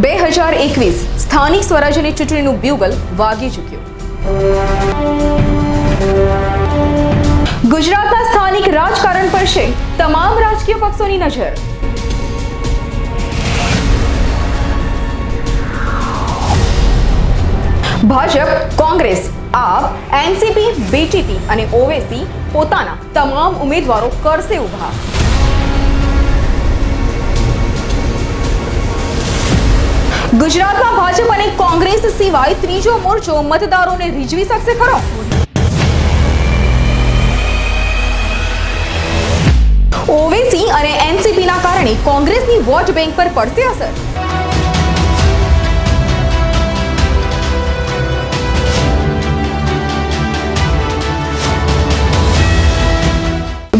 2021 સ્થાનિક સ્વરાજ્યની ચૂંટણીનું બ્યુગલ વાગી ચૂક્યું. ગુજરાતના સ્થાનિક રાજકારણ પર છે તમામ રાજકીય પક્ષોની નજર. ભાજપ, કોંગ્રેસ, આપ, એનસીપી, બીટીપી અને ઓવેસી પોતાના તમામ ઉમેદવારો કરશે ઉભા. ગુજરાતમાં ભાજપ અને કોંગ્રેસ સિવાય ત્રીજો મોરચો મતદારોને રીઝવી શકશે ખરો? ઓવેસી અને એનસીપીના કારણે કોંગ્રેસની વોટ બેંક પર પડશે અસર.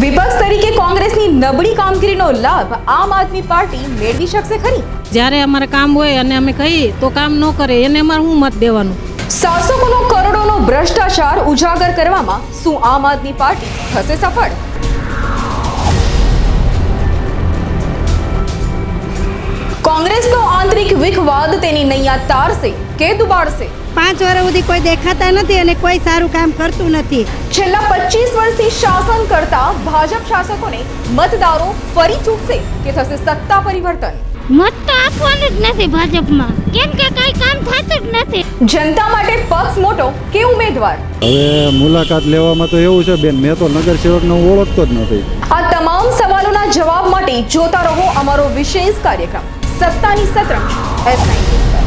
વિપક્ષ તરીકે કોંગ્રેસની નબળી કામગીરીનો લાભ આમ આદમી પાર્ટી મેળવી શકશે ખરી? જ્યારે અમારે કામ હોય અને અમે કહીએ તો કામ ન કરે એને અમારે શું મત દેવાનું? શાસકોનો કરોડોનો ભ્રષ્ટાચાર ઉજાગર કરવામાં શું આમ આદમી પાર્ટી થશે સફળ? કોંગ્રેસનો આંતરિક વિખવાદ તેની નૈયા તારશે કે દુબાડશે? 5 વર્ષ સુધી કોઈ દેખાતા નથી અને કોઈ સારું કામ કરતું નથી. છેલ્લા 25 વર્ષથી શાસન કરતા ભાજપ શાસકોને મતદારો ફરી ચૂકશે કે થશે સત્તા પરિવર્તન? મત તો આપવાનું જ નથી ભાજપમાં, કેમ કે કઈ કામ થતું જ નથી. જનતા માટે પક્ષ મોટો કે ઉમેદવાર? હવે મુલાકાત લેવામાં તો એવું છે બેન, મેં તો નગરસેવકને ઓળખતો જ નથી. આ તમામ સવાલોના જવાબ માટે જોતા રહો અમારો વિશેષ કાર્યક્રમ સત્તાની શતરંજ S9 પર.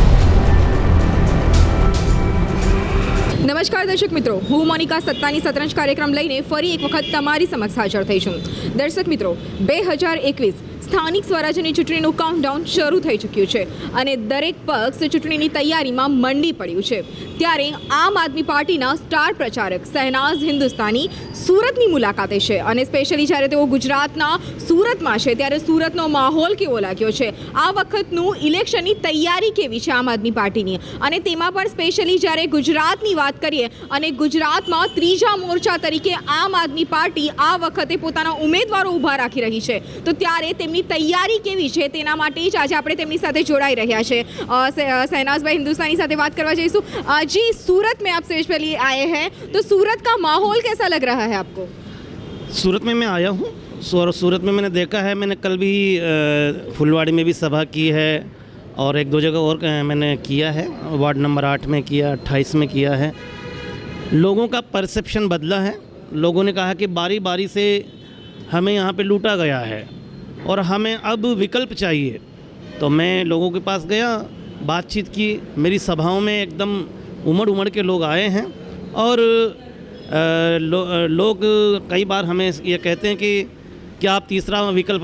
નમસ્કાર દર્શક મિત્રો, હું મોનિકા સત્તાની શતરંજ કાર્યક્રમ લઈને ફરી એક વખત તમારી સમક્ષ હાજર થઈ છું. દર્શક મિત્રો, 2021 સ્થાનિક સ્વરાજ્યની ચૂંટણીનું કાઉન્ટડાઉન શરૂ થઈ ચૂક્યું છે અને દરેક પક્ષ ચૂંટણીની તૈયારીમાં મંડી પડ્યું છે. ત્યારે આમ આદમી પાર્ટીના સ્ટાર પ્રચારક શહેનાઝ હિન્દુસ્તાની સુરતની મુલાકાતે છે અને સ્પેશિયલી જ્યારે તેઓ ગુજરાતના સુરતમાં છે ત્યારે સુરતનો માહોલ કેવો લાગ્યો છે, આ વખતનું ઇલેક્શનની તૈયારી કેવી છે આમ આદમી પાર્ટીની, અને તેમાં પણ સ્પેશિયલી જ્યારે ગુજરાતની વાત કરીએ અને ગુજરાતમાં ત્રીજા મોરચા તરીકે આમ આદમી પાર્ટી આ વખતે પોતાના ઉમેદવારો ઊભા રાખી રહી છે, તો ત્યારે તેમની તૈયારી કેવી છે તેના માટે જ આજે આપણે તેમની સાથે જોડાઈ રહ્યા છે. शहनाज हिंदुस्तानी साथ बात करवा जैसू. जी, सूरत में आप स्पेशली आए हैं, तो सूरत का माहौल कैसा लग रहा है आपको? सूरत में मैं आया हूँ. सूरत में मैंने देखा है, मैंने कल भी फुलवाड़ी में भी सभा की है और एक दो जगह और मैंने किया है. वार्ड नंबर 8 में किया, 28 में किया है. लोगों का परसेप्शन बदला है. लोगों ने कहा कि बारी बारी से हमें यहाँ पे लूटा गया है और हमें अब विकल्प चाहिए. तो मैं लोगों के पास गया, बातचीत की. मेरी सभाओं में एकदम उमड़ के लोग आए हैं और लोग कई बार हमें ये कहते हैं कि क्या आप तीसरा विकल्प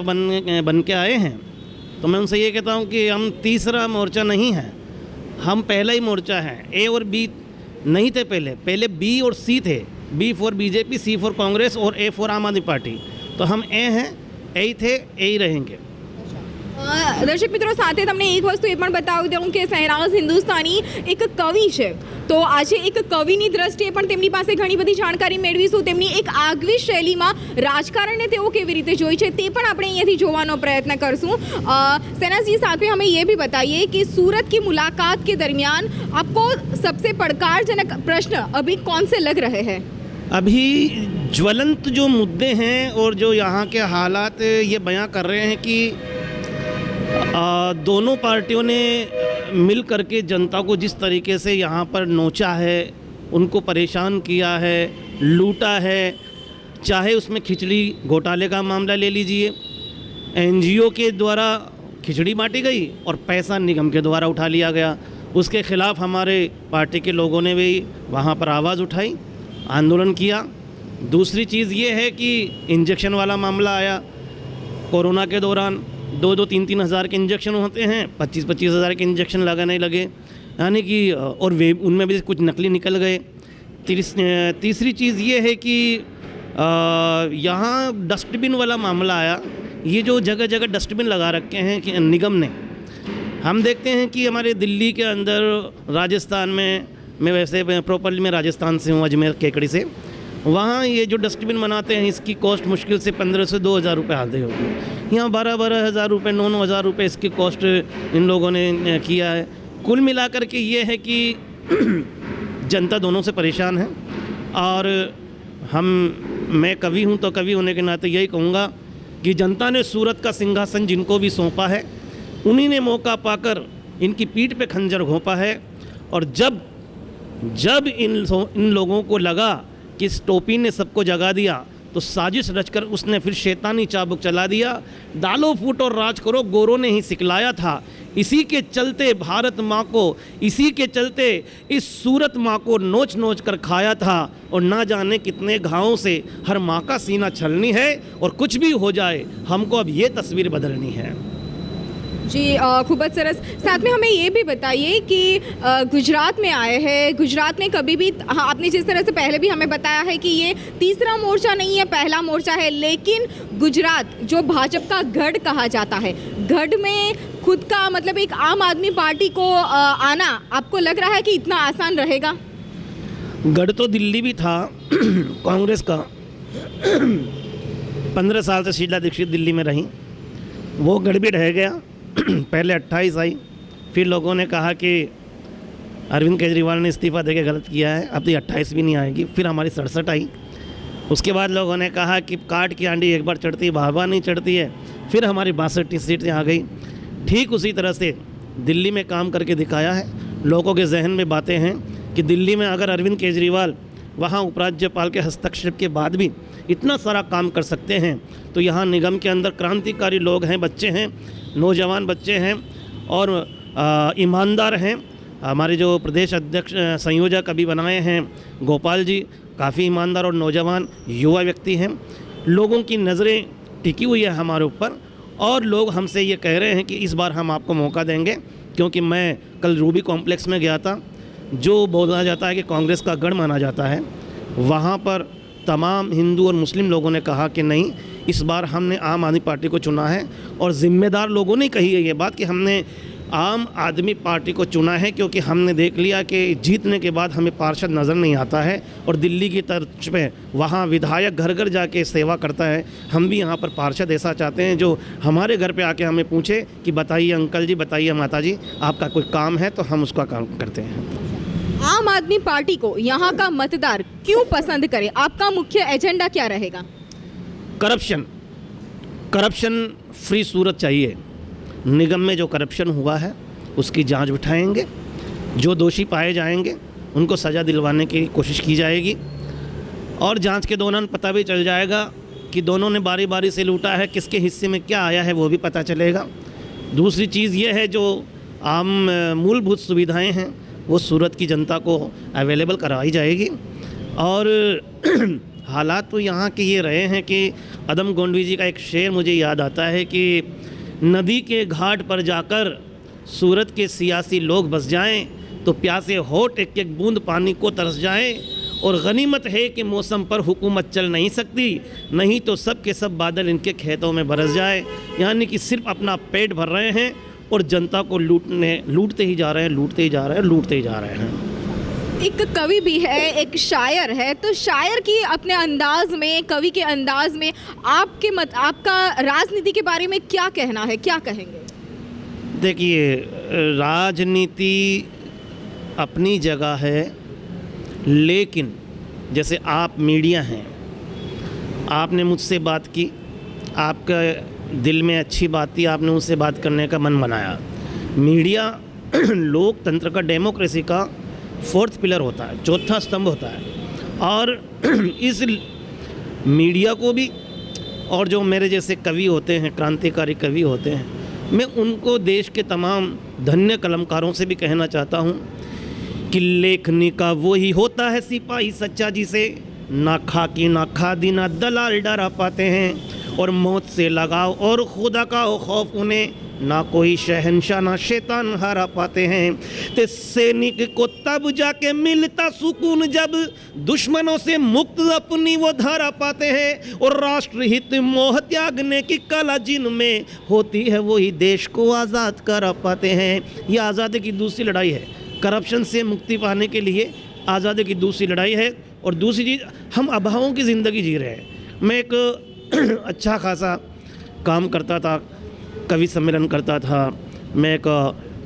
बन के आए हैं? तो मैं उनसे ये कहता हूँ कि हम तीसरा मोर्चा नहीं हैं, हम पहला ही मोर्चा है. ए और बी नहीं थे, पहले बी और सी थे. B for BJP, C for Congress और ए फॉर आम आदमी पार्टी. तो हम ए हैं, ए ही थे, ए ही रहेंगे. દર્શક મિત્રો, સાથે તમને એક વસ્તુ એ પણ બતાવી દઉં કે શહેનાઝ હિન્દુસ્તાની એક કવિ છે, તો આજે એક કવિની દ્રષ્ટિએ પણ તેમની પાસે ઘણી બધી જાણકારી મેળવીશું. તેમની એક આગવી શૈલીમાં રાજકારણને તેઓ કેવી રીતે જોઈ છે તે પણ આપણે અહીંયાથી જોવાનો પ્રયત્ન કરશું. शहनाज जी, साथ में हमें ये भी बताइए कि सूरत की मुलाकात के दरमियान आपको सबसे पड़कारजनक प्रश्न अभी कौन से लग रहे हैं? अभी ज्वलंत जो मुद्दे हैं और जो यहाँ के हालात ये बयां कर रहे हैं कि दोनों पार्टियों ने मिल करके जनता को जिस तरीके से यहाँ पर नोचा है, उनको परेशान किया है, लूटा है. चाहे उसमें खिचड़ी घोटाले का मामला ले लीजिए, एनजीओ के द्वारा खिचड़ी बांटी गई और पैसा निगम के द्वारा उठा लिया गया. उसके ख़िलाफ़ हमारे पार्टी के लोगों ने भी वहाँ पर आवाज़ उठाई, आंदोलन किया. दूसरी चीज़ ये है कि इंजेक्शन वाला मामला आया. कोरोना के दौरान 2-3 हज़ार के इंजेक्शन होते हैं, 25 हज़ार के इंजेक्शन लगाने लगे, यानी कि और वे उनमें भी कुछ नकली निकल गए. तीसरी चीज़ ये है कि यहाँ डस्टबिन वाला मामला आया. ये जो जगह जगह डस्टबिन लगा रखे हैं कि निगम ने, हम देखते हैं कि हमारे दिल्ली के अंदर, राजस्थान में, मैं वैसे प्रॉपरली मैं राजस्थान से हूँ, अजमेर केकड़ी से. वहाँ ये जो डस्टबिन बनाते हैं इसकी कॉस्ट मुश्किल से 1500 से 2000 रुपये आधी होगी. यहाँ 12-12 हज़ार रुपये 9-9 हज़ार रुपये इसकी कॉस्ट इन लोगों ने किया है। कुल मिलाकर के ये है कि जनता दोनों से परेशान है। और मैं कवि हूँ तो कवि होने के नाते यही कहूँगा कि जनता ने सूरत का सिंहासन जिनको भी सौंपा है, उन्हीं ने मौका पाकर इनकी पीठ पे खंजर घोंपा है। और जब इन लोगों को लगा कि इस टोपी ने सबको जगा दिया, तो साजिश रचकर उसने फिर शैतानी चाबुक चला दिया। डालो फूट और राज करो गोरों ने ही सिखलाया था। इसी के चलते भारत माँ को, इसी के चलते इस सूरत माँ को नोच नोच कर खाया था। और ना जाने कितने घावों से हर माँ का सीना छलनी है। और कुछ भी हो जाए हमको अब ये तस्वीर बदलनी है। जी खूब सरस। साथ में हमें ये भी बताइए कि गुजरात में आए हैं, गुजरात में कभी भी, हाँ आपने जिस तरह से पहले भी हमें बताया है कि ये तीसरा मोर्चा नहीं है, पहला मोर्चा है, लेकिन गुजरात जो भाजपा का गढ़ कहा जाता है, गढ़ में खुद का मतलब एक आम आदमी पार्टी को आना आपको लग रहा है कि इतना आसान रहेगा? गढ़ तो दिल्ली भी था कांग्रेस का। 15 साल से शीला दीक्षित दिल्ली में रही, वो गढ़ भी ढह गया। पहले 28 आई, फिर लोगों ने कहा कि अरविंद केजरीवाल ने इस्तीफ़ा देके गलत किया है, अब तो 28 भी नहीं आएगी। फिर हमारी 67 आई। उसके बाद लोगों ने कहा कि काट की आंडी एक बार चढ़ती है, बार नहीं चढ़ती है। फिर हमारी 62 सीटें आ गई। ठीक उसी तरह से दिल्ली में काम करके दिखाया है। लोगों के जहन में बातें हैं कि दिल्ली में अगर अरविंद केजरीवाल वहाँ उपराज्यपाल के हस्तक्षेप के बाद भी इतना सारा काम कर सकते हैं, तो यहाँ निगम के अंदर क्रांतिकारी लोग हैं, बच्चे हैं, नौजवान बच्चे हैं और ईमानदार हैं। हमारे जो प्रदेश अध्यक्ष संयोजक अभी बनाए हैं गोपाल जी, काफ़ी ईमानदार और नौजवान युवा व्यक्ति हैं। लोगों की नज़रें टिकी हुई है हमारे ऊपर और लोग हमसे ये कह रहे हैं कि इस बार हम आपको मौका देंगे। क्योंकि मैं कल रूबी कॉम्प्लेक्स में गया था, जो बोला जाता है कि कांग्रेस का गढ़ माना जाता है, वहाँ पर तमाम हिंदू और मुस्लिम लोगों ने कहा कि नहीं, इस बार हमने आम आदमी पार्टी को चुना है। और ज़िम्मेदार लोगों ने कही है ये बात कि हमने आम आदमी पार्टी को चुना है क्योंकि हमने देख लिया कि जीतने के बाद हमें पार्षद नज़र नहीं आता है और दिल्ली की तर्ज पे वहाँ विधायक घर घर जाके सेवा करता है। हम भी यहाँ पर पार्षद ऐसा चाहते हैं जो हमारे घर पे आके हमें पूछे कि बताइए अंकल जी, बताइए माता जी, आपका कोई काम है, तो हम उसका काम करते हैं। आम आदमी पार्टी को यहाँ का मतदार क्यों पसंद करे? आपका मुख्य एजेंडा क्या रहेगा? करप्शन फ्री सूरत चाहिए। निगम में जो करप्शन हुआ है उसकी जांच बिठाएंगे, जो दोषी पाए जाएंगे उनको सज़ा दिलवाने की कोशिश की जाएगी और जांच के दौरान पता भी चल जाएगा कि दोनों ने बारी बारी से लूटा है, किसके हिस्से में क्या आया है वो भी पता चलेगा। दूसरी चीज़ ये है, जो आम मूलभूत सुविधाएं हैं वो सूरत की जनता को अवेलेबल कराई जाएगी। और हालात तो यहाँ के ये रहे हैं कि अदम गोंडवी जी का एक शेर मुझे याद आता है कि नदी के घाट पर जाकर सूरत के सियासी लोग बस जाएं तो प्यासे होठ एक एक बूंद पानी को तरस जाएं। और गनीमत है कि मौसम पर हुकूमत चल नहीं सकती, नहीं तो सब के सब बादल इनके खेतों में बरस जाए। यानी कि सिर्फ अपना पेट भर रहे हैं और जनता को लूटते ही जा रहे हैं, लूटते ही जा रहे हैं, लूटते ही जा रहे हैं। एक कवि भी है, एक शायर है, तो शायर की अपने अंदाज में, कवि के अंदाज में आपका राजनीति के बारे में क्या कहना है, क्या कहेंगे? देखिए, राजनीति अपनी जगह है, लेकिन जैसे आप मीडिया हैं, आपने मुझसे बात की, आपका दिल में अच्छी बात थी, आपने मुझसे बात करने का मन बनाया। मीडिया लोकतंत्र का, डेमोक्रेसी का 4th पिलर होता है, 4था स्तंभ होता है। और इस मीडिया को भी, और जो मेरे जैसे कवि होते हैं, क्रांतिकारी कवि होते हैं, मैं उनको देश के तमाम धन्य कलमकारों से भी कहना चाहता हूँ कि लेखनी का वही होता है सिपाही सच्चा, जिसे ना खाकी ना खादी ना दलाल डरा पाते हैं। और मौत से लगाव और खुदा का खौफ उन्हें ना कोई शहंशाह ना शैतान हरा पाते हैं। ते सैनिक को तब जाके मिलता सुकून जब दुश्मनों से मुक्त अपनी वो धारा पाते हैं। और राष्ट्रहित मोह त्यागने की कला जिनमें होती है, वही देश को आज़ाद करा पाते हैं। ये आज़ादी की दूसरी लड़ाई है, करप्शन से मुक्ति पाने के लिए आज़ादी की दूसरी लड़ाई है। और दूसरी चीज़, हम अभावों की ज़िंदगी जी रहे हैं। मैं एक अच्छा खासा काम करता था, कवि सम्मेलन करता था, मैं एक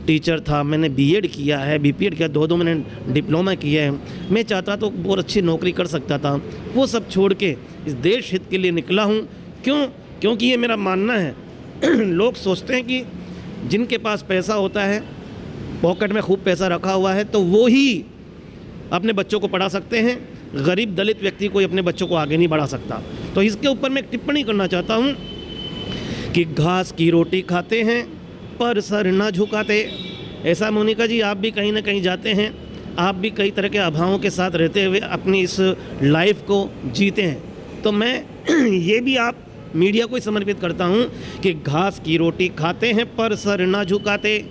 टीचर था, मैंने बीएड किया है, बीपीएड किया, 2 मैंने डिप्लोमा किया है। मैं चाहता तो बहुत अच्छी नौकरी कर सकता था, वो सब छोड़ के इस देश हित के लिए निकला हूँ। क्योंकि ये मेरा मानना है लोग सोचते हैं कि जिनके पास पैसा होता है, पॉकेट में खूब पैसा रखा हुआ है, तो वो ही अपने बच्चों को पढ़ा सकते हैं। गरीब दलित व्यक्ति कोई अपने बच्चों को आगे नहीं बढ़ा सकता। तो इसके ऊपर मैं एक टिप्पणी करना चाहता हूँ कि घास की रोटी खाते हैं पर सर ना झुकाते। ऐसा मोनिका जी, आप भी कहीं ना कहीं जाते हैं, आप भी कई तरह के अभावों के साथ रहते हुए अपनी इस लाइफ को जीते हैं। तो मैं ये भी आप मीडिया को ही समर्पित करता हूँ कि घास की रोटी खाते हैं पर सर ना झुकाते,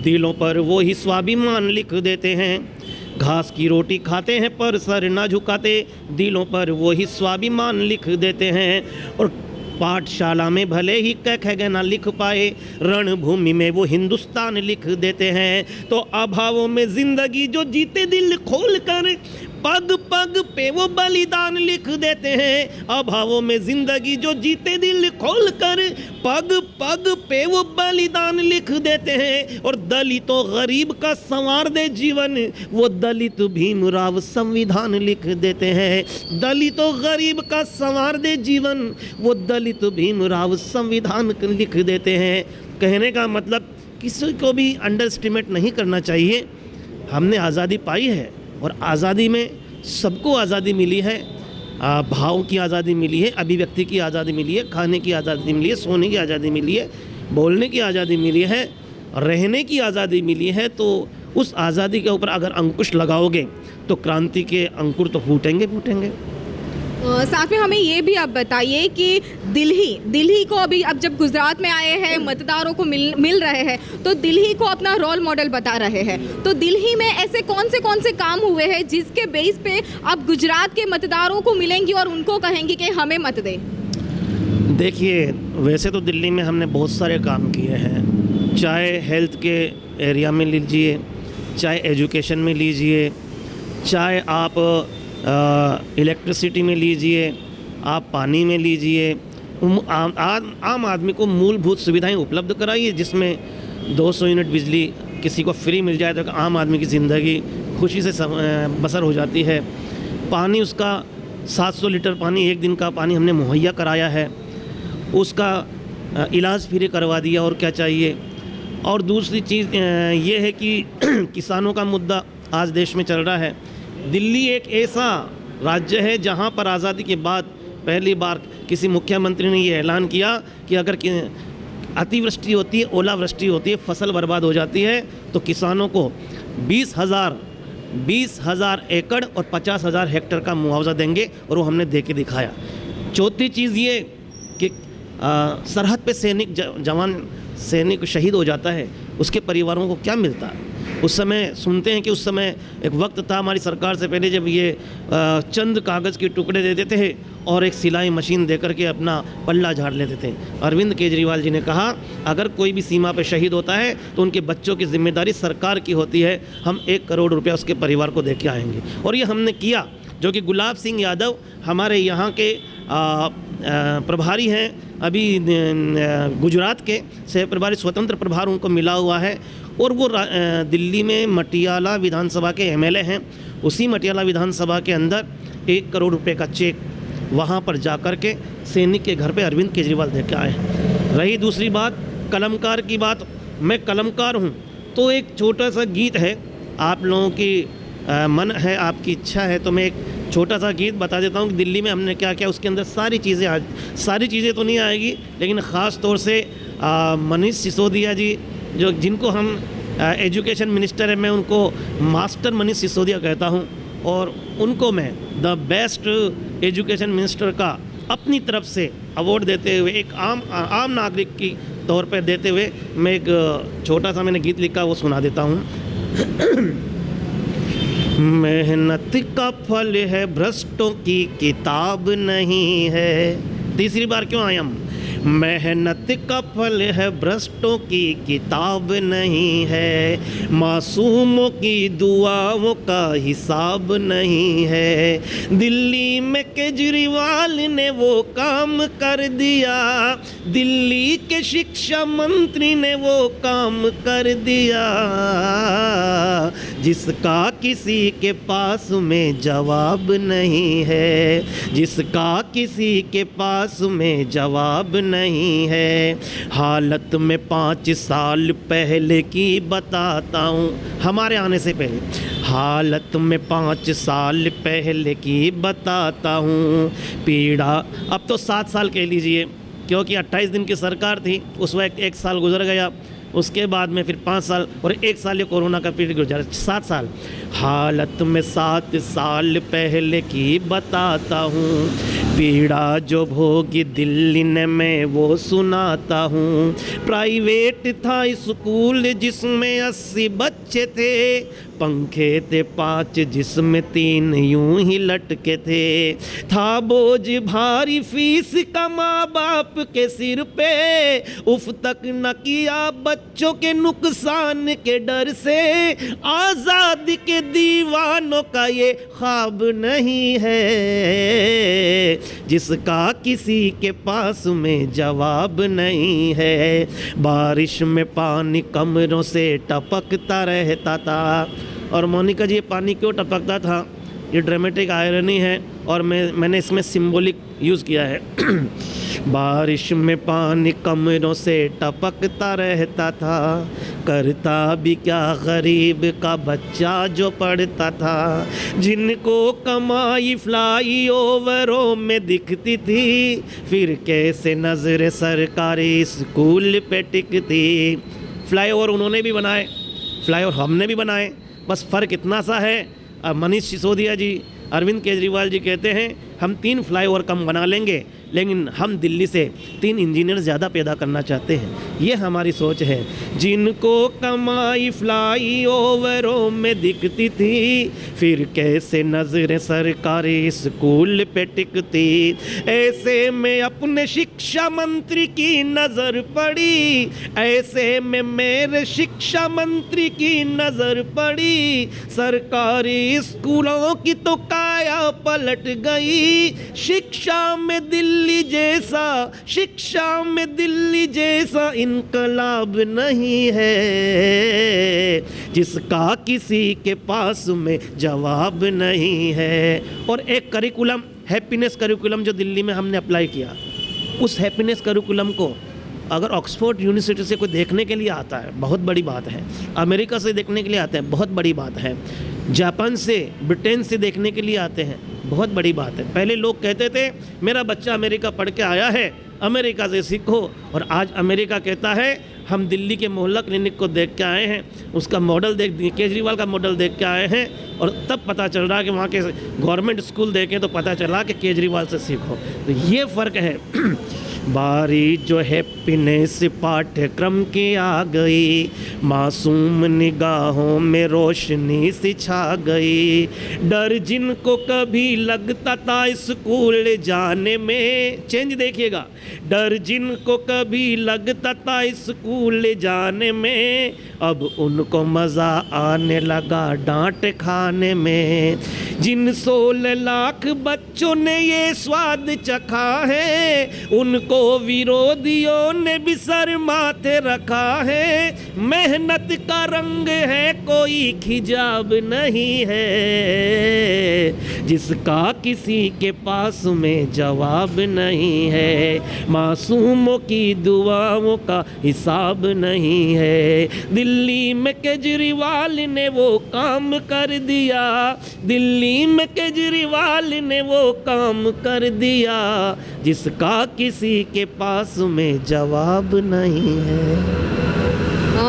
दिलों पर वो ही स्वाभिमान लिख देते हैं। घास की रोटी खाते हैं पर सर ना झुकाते, दिलों पर वो ही स्वाभिमान लिख देते हैं। और पाठशाला में भले ही क ख ग ना लिख पाए, रणभूमि में वो हिंदुस्तान लिख देते हैं। तो अभावों में जिंदगी जो जीते दिल खोल कर, पग पग पे वो बलिदान लिख देते हैं। अभावों में जिंदगी जो जीते दिल खोल कर, पग पग पे वो बलिदान लिख देते हैं। और दलितों गरीब का संवार दे जीवन, वो दलित भीमराव संविधान लिख देते हैं। दलितों गरीब का संवार दे जीवन, वो दलित भीमराव संविधान लिख देते हैं। कहने का मतलब किसी को भी अंडर एस्टिमेट नहीं करना चाहिए। हमने आज़ादी पाई है और आज़ादी में सबको आज़ादी मिली है। भाव की आज़ादी मिली है, अभिव्यक्ति की आज़ादी मिली है, खाने की आज़ादी मिली है, सोने की आज़ादी मिली है, बोलने की आज़ादी मिली है, रहने की आज़ादी मिली है। तो उस आज़ादी के ऊपर अगर अंकुश लगाओगे तो क्रांति के अंकुर तो फूटेंगे। साथ में हमें ये भी आप बताइए कि दिल्ली को अभी अब जब गुजरात में आए हैं, मतदारों को मिल रहे हैं, तो दिल्ली को अपना रोल मॉडल बता रहे हैं। तो दिल्ली में ऐसे कौन से काम हुए हैं जिसके बेस पे आप गुजरात के मतदारों को मिलेंगी और उनको कहेंगी कि हमें मत दें? देखिए, वैसे तो दिल्ली में हमने बहुत सारे काम किए हैं, चाहे हेल्थ के एरिया में लीजिए, चाहे एजुकेशन में लीजिए, चाहे आप इलेक्ट्रिसिटी में लीजिए, आप पानी में लीजिए। आम आदमी को मूलभूत सुविधाएं उपलब्ध कराइए, जिसमें 200 यूनिट बिजली किसी को फ्री मिल जाए तो आम आदमी की ज़िंदगी खुशी से बसर हो जाती है। पानी, उसका 700 लीटर पानी, एक दिन का पानी हमने मुहैया कराया है, उसका इलाज फ्री करवा दिया, और क्या चाहिए। और दूसरी चीज़ ये है कि किसानों का मुद्दा आज देश में चल रहा है। दिल्ली एक ऐसा राज्य है जहां पर आज़ादी के बाद पहली बार किसी मुख्यमंत्री ने ये ऐलान किया कि अगर अतिवृष्टि होती है, ओलावृष्टि होती है, फसल बर्बाद हो जाती है, तो किसानों को 20,000 एकड़ और 50,000 हेक्टेयर का मुआवजा देंगे, और वो हमने दे के दिखाया। चौथी चीज़ ये कि सरहद पे सैनिक शहीद हो जाता है, उसके परिवारों को क्या मिलता है। उस समय सुनते हैं कि उस समय एक वक्त था हमारी सरकार से पहले जब ये चंद कागज़ के टुकड़े देते थे और एक सिलाई मशीन देकर के अपना पल्ला झाड़ लेते थे। अरविंद केजरीवाल जी ने कहा अगर कोई भी सीमा पर शहीद होता है तो उनके बच्चों की जिम्मेदारी सरकार की होती है, हम 1 करोड़ रुपया उसके परिवार को दे के आएंगे। और ये हमने किया, जो कि गुलाब सिंह यादव हमारे यहाँ के प्रभारी हैं, अभी गुजरात के सह प्रभारी, स्वतंत्र प्रभार उनको मिला हुआ है, और वो दिल्ली में मटियाला विधानसभा के एमएलए हैं। उसी मटियाला विधानसभा के अंदर 1 करोड़ रुपए का चेक वहाँ पर जा कर के सैनिक के घर पे अरविंद केजरीवाल दे के आए। रही दूसरी बात कलमकार की बात, मैं कलमकार हूँ, तो एक छोटा सा गीत है, आप लोगों की मन है, आपकी इच्छा है तो मैं एक छोटा सा गीत बता देता हूँ कि दिल्ली में हमने क्या किया। उसके अंदर सारी चीज़ें तो नहीं आएगी, लेकिन ख़ास तौर से मनीष सिसोदिया जी, जिनको हम एजुकेशन मिनिस्टर है, मैं उनको मास्टर मनीष सिसोदिया कहता हूँ, और उनको मैं द बेस्ट एजुकेशन मिनिस्टर का अपनी तरफ से अवार्ड देते हुए, एक आम नागरिक की तौर पर देते हुए, मैं एक छोटा सा मैंने गीत लिखा वो सुना देता हूँ। मेहनत का फल है भ्रष्टों की किताब नहीं है। तीसरी बार क्यों आया हम? मेहनत का फल है भ्रष्टों की किताब नहीं है, मासूमों की दुआओं का हिसाब नहीं है। दिल्ली में केजरीवाल ने वो काम कर दिया, दिल्ली के शिक्षा मंत्री ने वो काम कर दिया, जिसका किसी के पास में जवाब नहीं है, जिसका किसी के पास में जवाब नहीं है। हालत में 5 साल पहले की बताता हूँ, हमारे आने से पहले हालत में 5 साल पहले की बताता हूँ। पीड़ा अब तो 7 साल कह लीजिए, क्योंकि 28 दिन की सरकार थी, उस वक्त 1 साल गुजर गया, उसके बाद में फिर 5 साल और 1 साल ये कोरोना का पीरियड गुजरा, 7 साल। हालत में 7 साल पहले की बताता हूँ, पीड़ा जो भोगी दिल्ली ने मैं वो सुनाता हूँ। प्राइवेट था स्कूल जिसमें 80 बच्चे थे, पंखे थे 5 जिसमें 3 यूं ही लटके थे। था बोझ भारी फीस का माँ बाप के सिर पे, उफ तक न किया बच्चों के नुकसान के डर से। आज़ादी के दीवानों का ये ख्वाब नहीं है, जिसका किसी के पास में जवाब नहीं है। बारिश में पानी कमरों से टपकता रहता था। और मोनिका जी, ये पानी क्यों टपकता था, ये ड्रामेटिक आयरनी है और मैंने इसमें सिंबॉलिक यूज़ किया है। बारिश में पानी कमरों से टपकता रहता था, करता भी क्या गरीब का बच्चा जो पढ़ता था। जिनको कमाई फ्लाई ओवरों में दिखती थी, फिर कैसे नज़र सरकारी स्कूल पे टिकती। फ्लाई ओवर उन्होंने भी बनाए, फ्लाई ओवर हमने भी बनाए, बस फ़र्क इतना सा है, अब मनीष सिसोदिया जी, अरविंद केजरीवाल जी कहते हैं हम 3 फ्लाईओवर कम बना लेंगे, लेकिन हम दिल्ली से 3 इंजीनियर ज़्यादा पैदा करना चाहते हैं। ये हमारी सोच है। जिनको कमाई फ्लाई ओवरों में दिखती थी, फिर कैसे नजरें सरकारी स्कूल पे टिकती। ऐसे में अपने शिक्षा मंत्री की नज़र पड़ी, ऐसे में मेरे शिक्षा मंत्री की नज़र पड़ी। सरकारी स्कूलों की तो काया पलट गई। शिक्षा में दिल्ली जैसा, शिक्षा में दिल्ली जैसा इनकलाब नहीं है, जिसका किसी के पास में जवाब नहीं है। और एक करिकुलम, हैप्पीनेस करिकुलम जो दिल्ली में हमने अप्लाई किया, उस हैप्पीनेस करिकुलम को अगर ऑक्सफोर्ड यूनिवर्सिटी से कोई देखने के लिए आता है, बहुत बड़ी बात है। अमेरिका से देखने के लिए आते हैं, बहुत बड़ी बात है। जापान से, ब्रिटेन से देखने के लिए आते हैं, बहुत बड़ी बात है। पहले लोग कहते थे मेरा बच्चा अमेरिका पढ़ के आया है, अमेरिका से सीखो, और आज अमेरिका कहता है हम दिल्ली के मोहल्ला क्लिनिक को देख के आए हैं, उसका मॉडल देख, केजरीवाल का मॉडल देख के आए हैं, और तब पता चल रहा है कि वहाँ के गवर्नमेंट स्कूल देखें तो पता चला कि केजरीवाल से सीखो। तो ये फ़र्क है। बारी जो हैप्पीनेस पाठ्यक्रम की आ गई, मासूम निगाहों में रोशनी सी छा गई। डर जिनको कभी लगता था स्कूल जाने में, चेंज देखिएगा, डर जिनको कभी लगता था स्कूल जाने में, अब उनको मज़ा आने लगा डांट खाने में। जिन 16 लाख बच्चों ने ये स्वाद चखा है, उनको विरोधियों ने भी सर माथे रखा है। मेहनत का रंग है कोई खिजाब नहीं है, जिसका किसी के पास में जवाब नहीं है। मासूमों की दुआओं का हिसाब नहीं है। दिल्ली में केजरीवाल ने वो काम कर दिया, दिल्ली में केजरीवाल ने वो काम कर दिया, जिसका किसी के पास में जवाब नहीं है।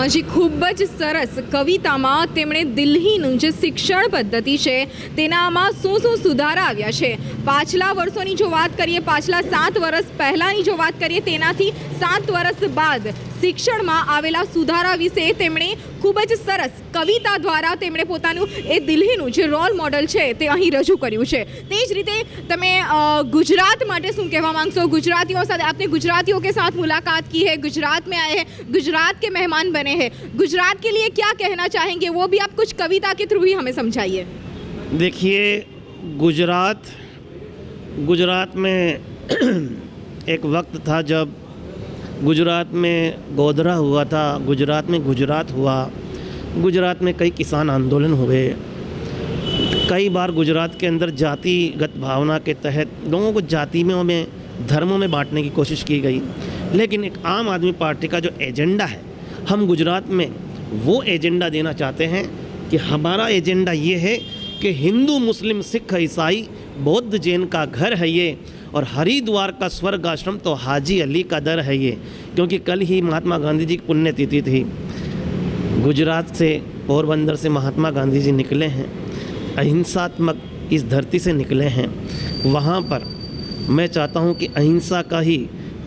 જી ખૂબ જ સરસ કવિતામાં તેમણે દિલ્હીનું જે શિક્ષણ પદ્ધતિ છે તેનામાં શું સુધારા આવ્યા છે, પાછલા વર્ષોની જો વાત કરીએ, પાછલા 7 વર્ષ પહેલાંની જો વાત કરીએ તેનાથી 7 વર્ષ બાદ શિક્ષણમાં આવેલા સુધારા વિશે તેમણે ખૂબ જ સરસ કવિતા દ્વારા તેમણે પોતાનું એ દિલ્હીનું જે રોલ મોડલ છે તે અહીં રજૂ કર્યું છે। તે જ રીતે તમે गुजरात માટે શું કહેવા માંગશો? गुजरातियों साथ आपने गुजरातियों के साथ मुलाकात की है, गुजरात में आए हैं, गुजरात के मेहमान बने हैं, गुजरात के लिए क्या कहना चाहेंगे? वो भी आप कुछ कविता के थ्रू ही हमें समझाइए। देखिए, गुजरात में एक वक्त था जब गुजरात में गोधरा हुआ था, गुजरात में गुजरात हुआ, गुजरात में कई किसान आंदोलन हुए, कई बार गुजरात के अंदर जातिगत भावना के तहत लोगों को जातियों में धर्मों में बांटने की कोशिश की गई। लेकिन एक आम आदमी पार्टी का जो एजेंडा है, हम गुजरात में वो एजेंडा देना चाहते हैं कि हमारा एजेंडा ये है कि हिंदू मुस्लिम सिख ईसाई बौद्ध जैन का घर है ये, और हरिद्वार का स्वर्ग आश्रम तो हाजी अली का दर है ये। क्योंकि कल ही महात्मा गांधी जी की पुण्यतिथि थी। गुजरात से, पोरबंदर से महात्मा गांधी जी निकले हैं, अहिंसात्मक इस धरती से निकले हैं। वहाँ पर मैं चाहता हूँ कि अहिंसा का ही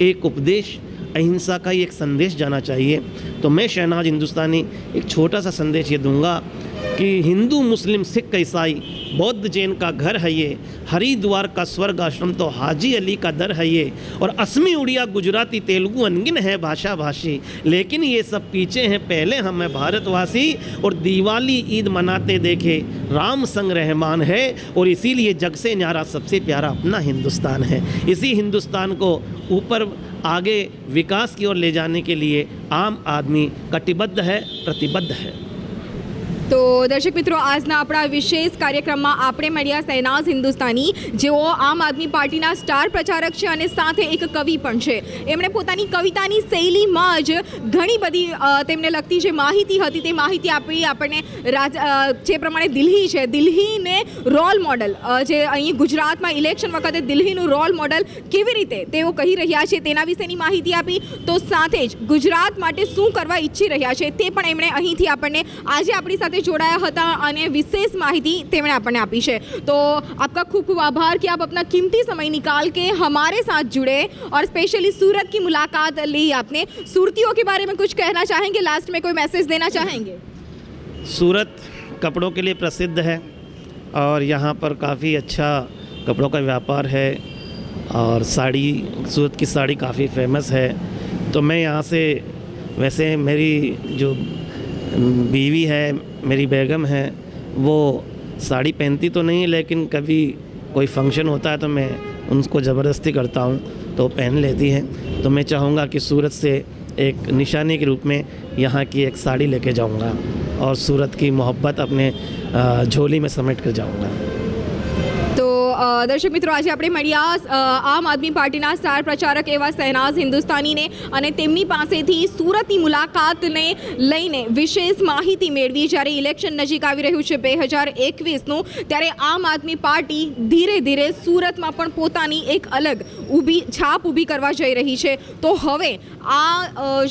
एक उपदेश, अहिंसा का ही एक संदेश जाना चाहिए। तो मैं शहनाज हिंदुस्तानी एक छोटा सा संदेश ये दूंगा कि हिंदू मुस्लिम सिख ईसाई बौद्ध जैन का घर है ये, हरिद्वार का स्वर्ग आश्रम तो हाजी अली का दर है ये, और असमी उड़िया गुजराती तेलुगु अनगिन है भाषा भाषी, लेकिन ये सब पीछे हैं पहले हम हैं भारतवासी। और दिवाली ईद मनाते देखे राम संग रहमान है, और इसीलिए जग से न्यारा सबसे प्यारा अपना हिंदुस्तान है। इसी हिंदुस्तान को ऊपर आगे विकास की ओर ले जाने के लिए आम आदमी कटिबद्ध है, प्रतिबद्ध है। તો દર્શક મિત્રો, આજના આપણા વિશેષ કાર્યક્રમમાં આપણે મળ્યા શહેનાઝ હિન્દુસ્તાની, જેઓ આમ આદમી પાર્ટીના સ્ટાર પ્રચારક છે અને સાથે એક કવિ પણ છે। એમણે પોતાની કવિતાની શૈલીમાં જ ઘણી બધી તેમને લગતી જે માહિતી હતી તે માહિતી આપી આપણને। જે પ્રમાણે દિલ્હી છે, દિલ્હીને રોલ મોડલ, જે અહીં ગુજરાતમાં ઇલેક્શન વખતે દિલ્હીનું રોલ મોડલ કેવી રીતે તેઓ કહી રહ્યા છે તેના વિશેની માહિતી આપી। તો સાથે જ ગુજરાત માટે શું કરવા ઈચ્છી રહ્યા છે તે પણ એમણે અહીંથી આપણને આજે આપણી સાથે जोड़ाया था और विशेष माहिती तेमणे आपने आपी है। तो आपका खूब खूब आभार कि आप अपना कीमती समय निकाल के हमारे साथ जुड़े और स्पेशली सूरत की मुलाकात ली आपने। सूरतियों के बारे में कुछ कहना चाहेंगे? लास्ट में कोई मैसेज देना चाहेंगे? सूरत कपड़ों के लिए प्रसिद्ध है और यहाँ पर काफ़ी अच्छा कपड़ों का व्यापार है, और साड़ी, सूरत की साड़ी काफ़ी फेमस है। तो मैं यहाँ से, वैसे मेरी जो बीवी है, मेरी बेगम है, वो साड़ी पहनती तो नहीं, लेकिन कभी कोई फंक्शन होता है तो मैं उनको ज़बरदस्ती करता हूँ तो पहन लेती है। तो मैं चाहूँगा कि सूरत से एक निशानी के रूप में यहाँ की एक साड़ी लेके जाऊँगा और सूरत की मोहब्बत अपने झोली में समेट कर जाऊँगा। तो દર્શક મિત્રો, આજે આપણે મળ્યા આમ આદમી પાર્ટીના સ્ટાર પ્રચારક એવા શહેનાઝ હિન્દુસ્તાનીને અને તેમની પાસેથી સુરતની મુલાકાતને લઈને વિશેષ માહિતી મેળવી। જ્યારે ઇલેક્શન નજીક આવી રહ્યું છે 2021નું, ત્યારે આમ આદમી પાર્ટી ધીરે ધીરે સુરતમાં પણ પોતાની એક અલગ છાપ ઊભી કરવા જઈ રહી છે। તો હવે આ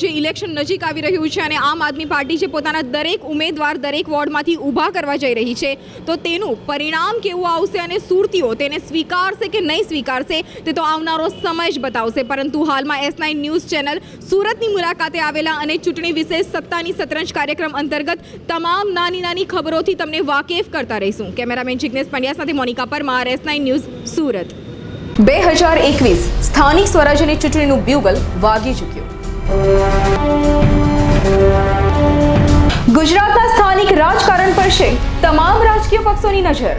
જે ઇલેક્શન નજીક આવી રહ્યું છે અને આમ આદમી પાર્ટી જે પોતાના દરેક ઉમેદવાર દરેક વોર્ડમાંથી ઊભા કરવા જઈ રહી છે, તો તેનું પરિણામ કેવું આવશે અને સુરતીઓ તેને સ્વીકારશે કે નહીં સ્વીકારશે તે તો આવનારો સમય જ બતાવશે। પરંતુ હાલમાં S9 ન્યૂઝ ચેનલ સુરતની મુલાકાતે આવેલા અને ચૂંટણી વિશેષ સત્તાની સતરંજ કાર્યક્રમ અંતર્ગત તમામ નાની નાની ખબરોથી તમને વાકેફ કરતા રહીશું। કેમેરામેન જિગ્નેશ પંડ્યા સાથે Monica Parmar, S9 news Surat. 2021 સ્થાનિક સ્વરાજ્યની ચૂંટણીનું બ્યુગલ વાગી ચૂક્યું। ગુજરાતના સ્થાનિક રાજકારણ પર છે તમામ રાજકીય પક્ષોની નજર।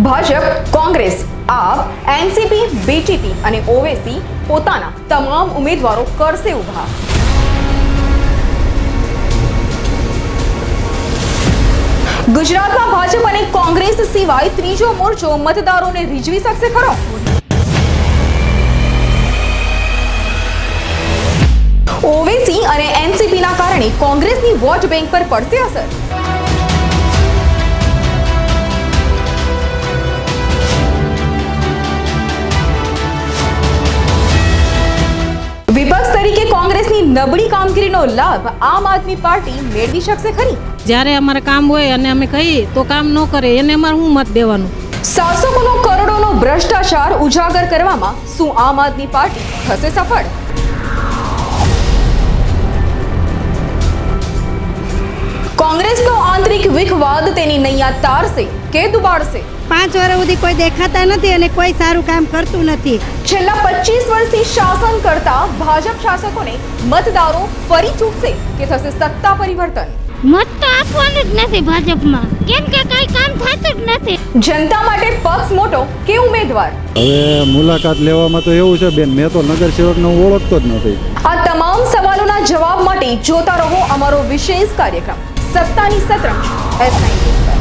ભાજપ, કોંગ્રેસ, આપ, એનસીપી, બીટીપી અને ઓવેસી પોતાના તમામ ઉમેદવારો કરશે ઊભા। ગુજરાતમાં ભાજપ અને કોંગ્રેસ સિવાય ત્રીજો મોરચો મતદારોને રીઝવી શકશે ખરો? ઓવેસી અને એનસીપીના કારણે કોંગ્રેસની વોટ બેંક પર પડશે અસર? વિપક્ષ તરીકે કોંગ્રેસની નબળી કામગીરીનો લાભ આમ આદમી પાર્ટી મેળવી શકશે ખરી? જ્યારે અમારે કામ હોય અને અમે કહીએ તો કામ ન કરે એને અમારે શું મત દેવાનું? શાસકોનો કરોડોનો ભ્રષ્ટાચાર ઉજાગર કરવામાં શું આમ આદમી પાર્ટી થશે સફળ? કોંગ્રેસનો આંતરિક વિખવાદ તેની નૈયા તારશે કે દુબાડશે? 5 વર્ષ સુધી કોઈ દેખાતા નથી અને કોઈ સારું કામ કરતું નથી. છેલ્લા 25 વર્ષથી શાસન કરતા ભાજપ શાસકોને મતદારો ફરી ચૂકશે કે થશે સત્તા પરિવર્તન? મત તો આપવાનું જ નથી ભાજપમાં, કેમ કે કઈ કામ થતું જ નથી. જનતા માટે પક્ષ મોટો કે ઉમેદવાર? હવે મુલાકાત લેવામાં તો એવું છે બેન, મેં તો નગરસેવકને ઓળખતો જ નથી. આ તમામ સવાલોના જવાબ માટે જોતા રહો અમારો વિશેષ કાર્યક્રમ સત્તાની શતરંજ S19 પર.